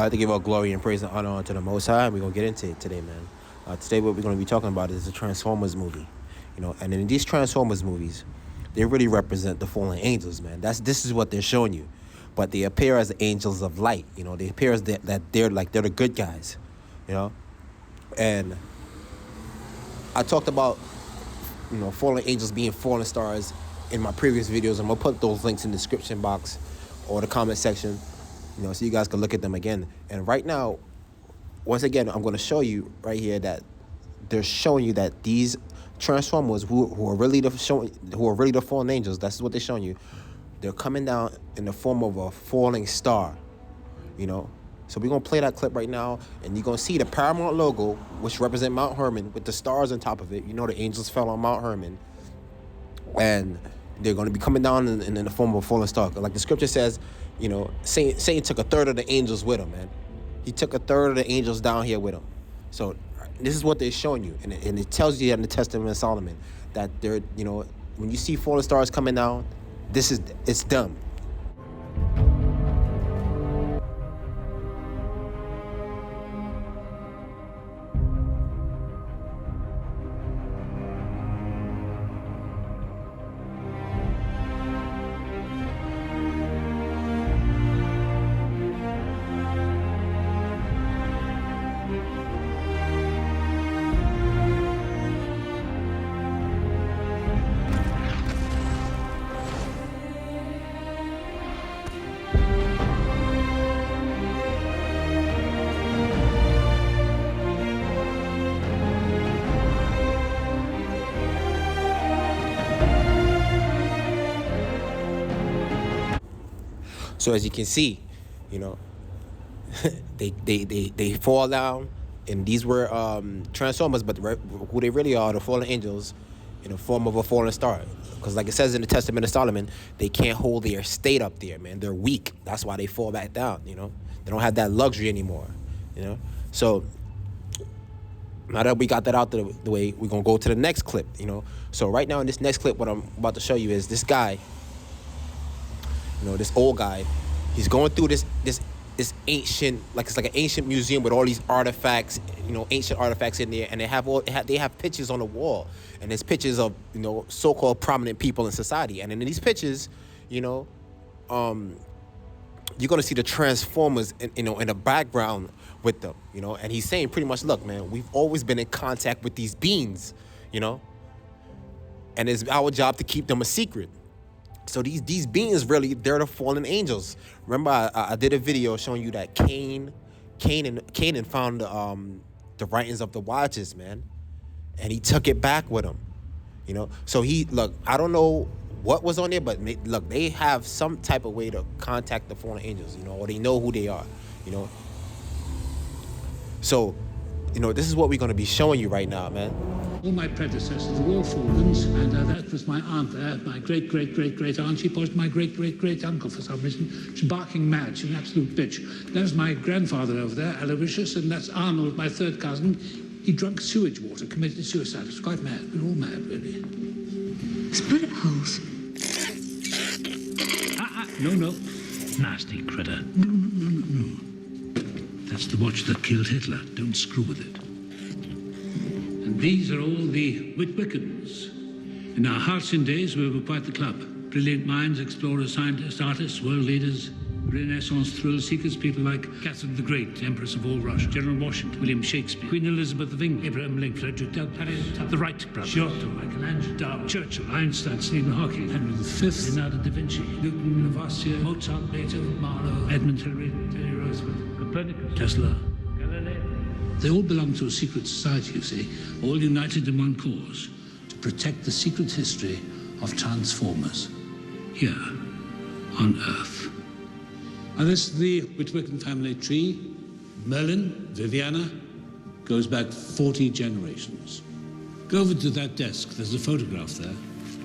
I like to give all glory and praise and honor unto the Most High, and we're gonna get into it today, man. Today, what we're gonna be talking about is the Transformers movie, and in these Transformers movies, they really represent the fallen angels, man. This is what they're showing you, but they appear as the angels of light. They appear as that they're the good guys, and I talked about fallen angels being fallen stars in my previous videos. I'm gonna put those links in the description box or the comment section, so you guys can look at them again. And right now, once again, I'm gonna show you right here that they're showing you that these Transformers who are really the fallen angels. That's what they're showing you. They're coming down in the form of a falling star, So we're gonna play that clip right now, and you're gonna see the Paramount logo, which represent Mount Hermon, with the stars on top of it. The angels fell on Mount Hermon, and they're gonna be coming down in the form of a falling star. Like the scripture says, Satan took a third of the angels with him, man. He took a third of the angels down here with him. So this is what they're showing you, and it tells you in the Testament of Solomon that they're, when you see fallen stars coming down, it's them. So as you can see, they fall down, and these were Transformers, but who they really are, the fallen angels, in the form of a fallen star. Because like it says in the Testament of Solomon, they can't hold their state up there, man. They're weak. That's why they fall back down, They don't have that luxury anymore, So now that we got that out the way, we're going to go to the next clip, So right now in this next clip, what I'm about to show you is this guy, this old guy, he's going through this ancient, it's like an ancient museum with all these artifacts, ancient artifacts in there, and they have pictures on the wall, and there's pictures of so-called prominent people in society, and in these pictures, you're gonna see the Transformers, in the background with them, and he's saying pretty much, look, man, we've always been in contact with these beings, and it's our job to keep them a secret. So these beings, really, they're the fallen angels. Remember, I did a video showing you that Cain found the writings of the watches, man, and he took it back with him, So I don't know what was on there, but look, they have some type of way to contact the fallen angels, or they know who they are, So, this is what we're going to be showing you right now, man. All my predecessors were all fallens, and that was my aunt there, my great-great-great-great-aunt. She poisoned my great-great-great-uncle for some reason. She's barking mad. She's an absolute bitch. There's my grandfather over there, Aloysius, and that's Arnold, my third cousin. He drank sewage water, committed suicide. It was quite mad. We were all mad, really. Bullet holes. No. Nasty critter. No. That's the watch that killed Hitler. Don't screw with it. And these are all the Whitwickens. In our halcyon days, we were quite the club. Brilliant minds, explorers, scientists, artists, world leaders, Renaissance thrill seekers, people like Catherine the Great, Empress of all Russia, General Washington, William Shakespeare, Queen Elizabeth of England, Abraham Lincoln, Frederick Del Piero, the Wright brothers, Giotto, Michelangelo, Darwin, Churchill, Einstein, Stephen Hawking, Henry V, Leonardo da Vinci, Newton, Lavoisier, Mozart, Beethoven, Marlowe, Edmund Hillary, Teddy Roosevelt, Copernicus, Tesla, Galileo. They all belong to a secret society, you see, all united in one cause, to protect the secret history of Transformers here on Earth. And this is the Whitwicken family tree. Merlin, Viviana, goes back 40 generations. Go over to that desk. There's a photograph there.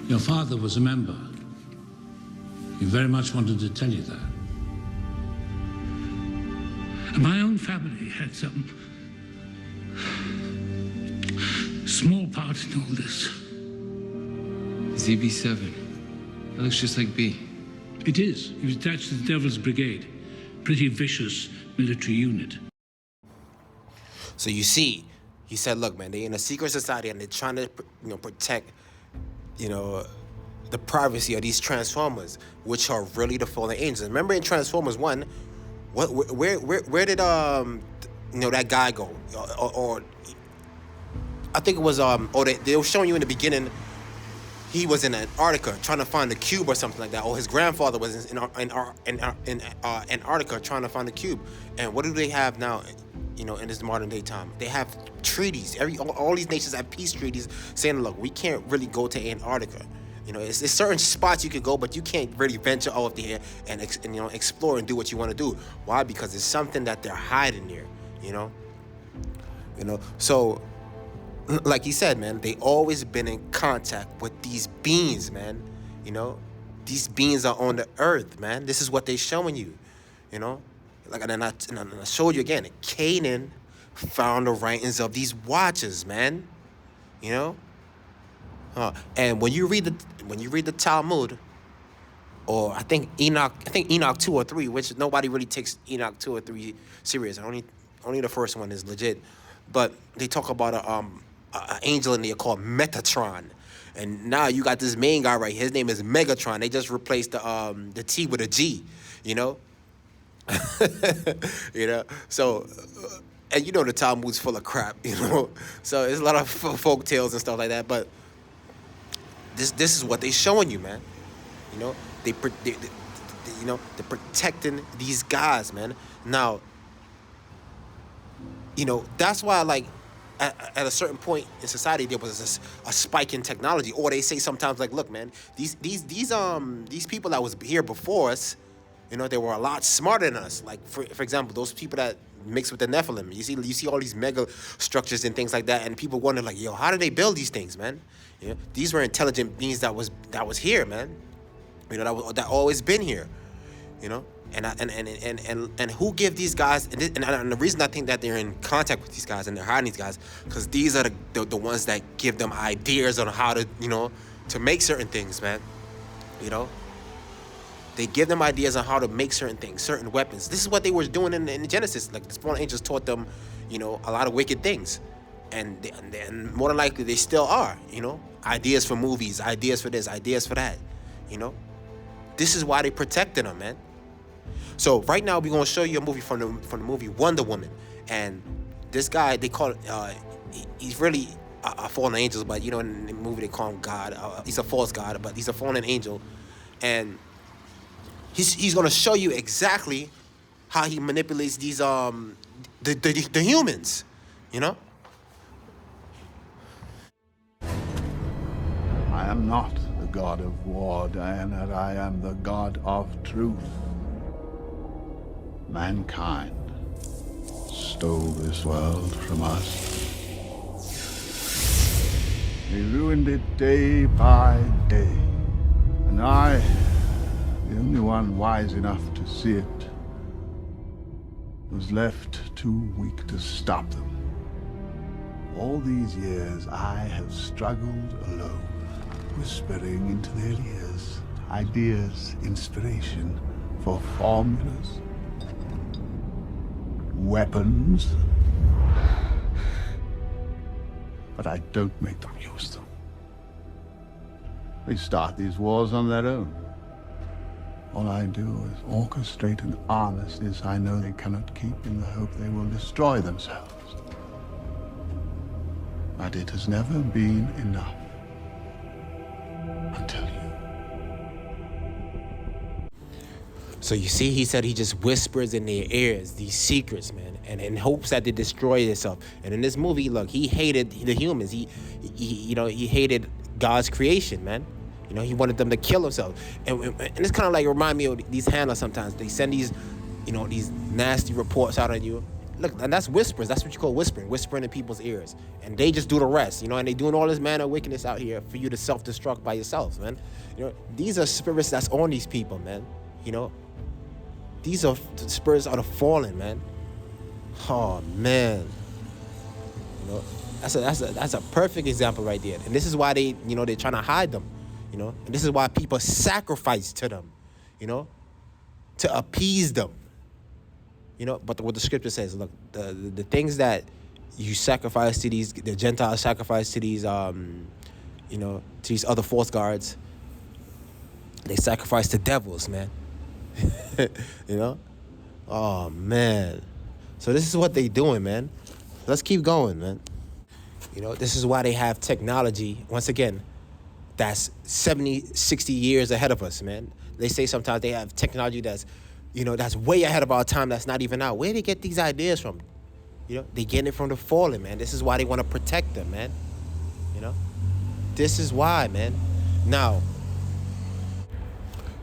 Your father was a member. He very much wanted to tell you that. And my own family had some small part in all this. ZB7. That looks just like B. It is. He was attached to the Devil's Brigade. pretty vicious military unit. So you see, he said, look, man, they're in a secret society and they're trying to, protect, the privacy of these Transformers, which are really the fallen angels. Remember in Transformers 1, where did that guy go? Or I think it was they were showing you in the beginning. He was in Antarctica trying to find the cube or something like that. Or his grandfather was in Antarctica trying to find the cube. And what do they have now? In this modern day time, they have treaties. All these nations have peace treaties saying, look, we can't really go to Antarctica. It's certain spots you could go, but you can't really venture out there and explore and do what you want to do. Why? Because it's something that they're hiding there. So, like he said, man, they always been in contact with these beings, man. These beings are on the earth, man. This is what they're showing you. Like, and I showed you again. Canaan found the writings of these watchers, man. And when you read the Talmud, or I think Enoch 2 or 3, which nobody really takes Enoch 2 or 3 serious. Only the first one is legit. But they talk about a angel in there called Metatron. And now you got this main guy right here. His name is Megatron. They just replaced the T with a G, So, and the Talmud's full of crap, So it's a lot of folk tales and stuff like that. But this is what they're showing you, man. They're protecting these guys, man. Now, that's why, like, at a certain point in society, there was a spike in technology. Or they say sometimes, like, look, man, these people that was here before us, they were a lot smarter than us. Like, for example, those people that mixed with the Nephilim. You see all these mega structures and things like that, and people wonder, like, yo, how did they build these things, man? These were intelligent beings that was here, man. That always been here. And who give these guys? And the reason I think that they're in contact with these guys and they're hiding these guys, because these are the ones that give them ideas on how to to make certain things, man. They give them ideas on how to make certain things, certain weapons. This is what they were doing in Genesis. Like, the fallen angels taught them, a lot of wicked things. And more than likely, they still are, Ideas for movies, ideas for this, ideas for that, This is why they protected them, man. So right now, we're going to show you a movie from the movie Wonder Woman. And this guy, they call it, he's really a fallen angel, but, in the movie, they call him God. He's a false God, but he's a fallen angel. And he's going to show you exactly how he manipulates these the humans, I am not the god of war, Diana. I am the god of truth. Mankind stole this world from us. They ruined it day by day. And I, the only one wise enough to see it, was left too weak to stop them. All these years, I have struggled alone, whispering into their ears ideas, inspiration for formulas, weapons. But I don't make them use them. They start these wars on their own. All I do is orchestrate and harness this I know they cannot keep in the hope they will destroy themselves. But it has never been enough. Until you. So you see, he said he just whispers in their ears these secrets, man, and in hopes that they destroy themselves. And in this movie, look, he hated the humans. He hated God's creation, man. He wanted them to kill themselves. And it's kind of like remind me of these handlers sometimes. They send these, these nasty reports out on you. Look, and that's whispers. That's what you call whispering in people's ears. And they just do the rest, and they doing all this manner of wickedness out here for you to self-destruct by yourself, man. These are spirits that's on these people, man. These are the spirits of the fallen, man. Oh, man. That's a perfect example right there. And this is why they're trying to hide them. And this is why people sacrifice to them, to appease them. You know, but what the scripture says, look, the things that you sacrifice to these, the Gentiles sacrifice to these, you know, to these other false gods, they sacrifice to devils, man. You know? Oh, man. So this is what they doing, man. Let's keep going, man. You know, this is why they have technology, once again, that's 70, 60 years ahead of us, man. They say sometimes they have technology that's, you know, that's way ahead of our time, that's not even out. Where do they get these ideas from? You know, they getting it from the fallen, man. This is why they want to protect them, man. You know? This is why, man. Now,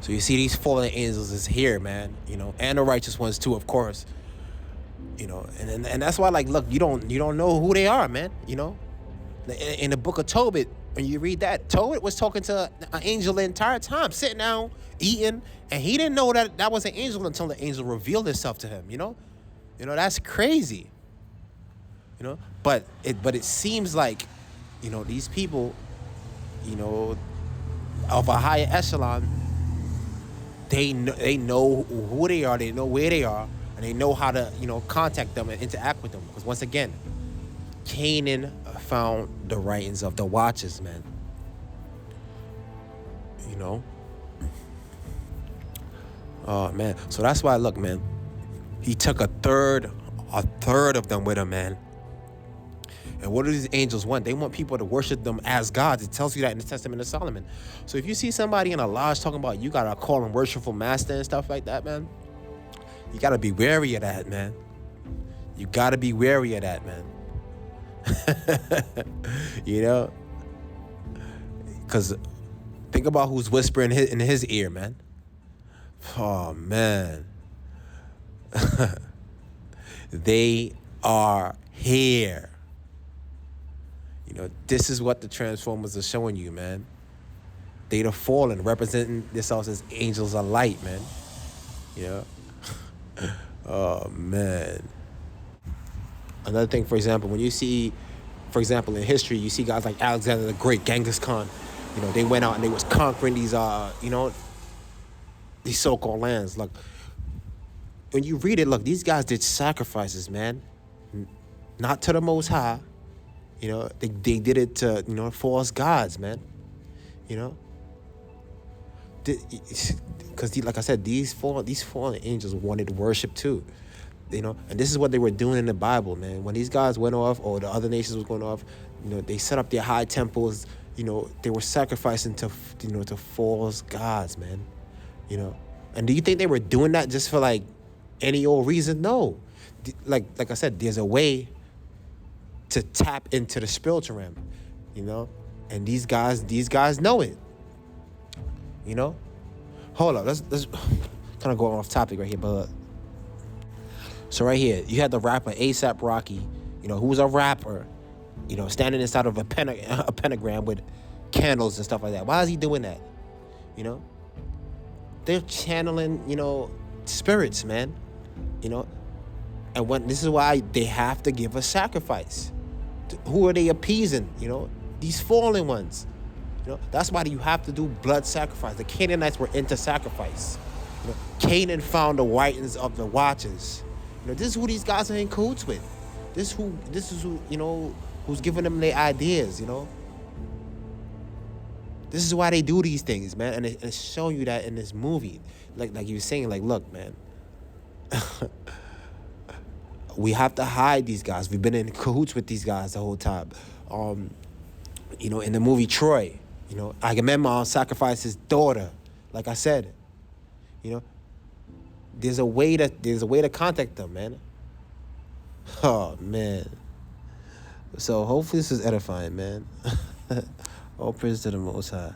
so you see these fallen angels is here, man. You know, and the righteous ones too, of course. You know, and that's why, like, look, you don't know who they are, man. You know, in the book of Tobit, when you read that, Tobit was talking to an angel the entire time, sitting down, eating, and he didn't know that was an angel until the angel revealed himself to him. You know, that's crazy. You know, but it seems like, you know, these people, you know, of a higher echelon, they know who they are, they know where they are, and they know how to, you know, contact them and interact with them. Because once again, Canaan found the writings of the Watchers, man. You know? Oh, man. So that's why, look, man, he took a third of them with him, man. And what do these angels want? They want people to worship them as gods. It tells you that in the Testament of Solomon. So if you see somebody in a lodge talking about you got to call him worshipful master and stuff like that, man, you got to be wary of that, man. You got to be wary of that, man. You know? Because think about who's whispering in his ear, man. Oh, man. They are here. You know, this is what the Transformers are showing you, man. They the fallen, representing themselves as angels of light, man. You know? Oh, man. Another thing, for example, when you see, for example, in history, you see guys like Alexander the Great, Genghis Khan. You know, they went out and they was conquering these, you know, these so-called lands. Look, when you read it, look, these guys did sacrifices, man. Not to the Most High. You know, they did it to, you know, false gods, man. You know? Because, like I said, these fallen angels wanted worship too. You know? And this is what they were doing in the Bible, man. When these guys went off, or the other nations was going off, you know, they set up their high temples. You know, they were sacrificing to, you know, to false gods, man. You know? And do you think they were doing that just for, like, any old reason? No. Like I said, there's a way to tap into the spiritual realm, you know? And these guys know it. You know? Hold up, let's kind of go off topic right here, but so right here, you had the rapper A$AP Rocky, you know, who was a rapper, you know, standing inside of a pentagram with candles and stuff like that. Why is he doing that? You know? They're channeling, you know, spirits, man. You know? And this is why they have to give a sacrifice. Who are they appeasing? You know, these fallen ones. You know, that's why you have to do blood sacrifice. The Canaanites were into sacrifice. You know, Canaan found the writings of the Watchers. You know, this is who these guys are in cahoots with. This is who, you know, who's giving them their ideas, you know. This is why they do these things, man. And it's showing you that in this movie. Like you were saying, like, look, man. We have to hide these guys. We've been in cahoots with these guys the whole time. You know, in the movie Troy, you know, Agamemnon sacrificed his daughter. Like I said, you know, there's a way to contact them, man. Oh, man. So hopefully this is edifying, man. All praise to the Most High.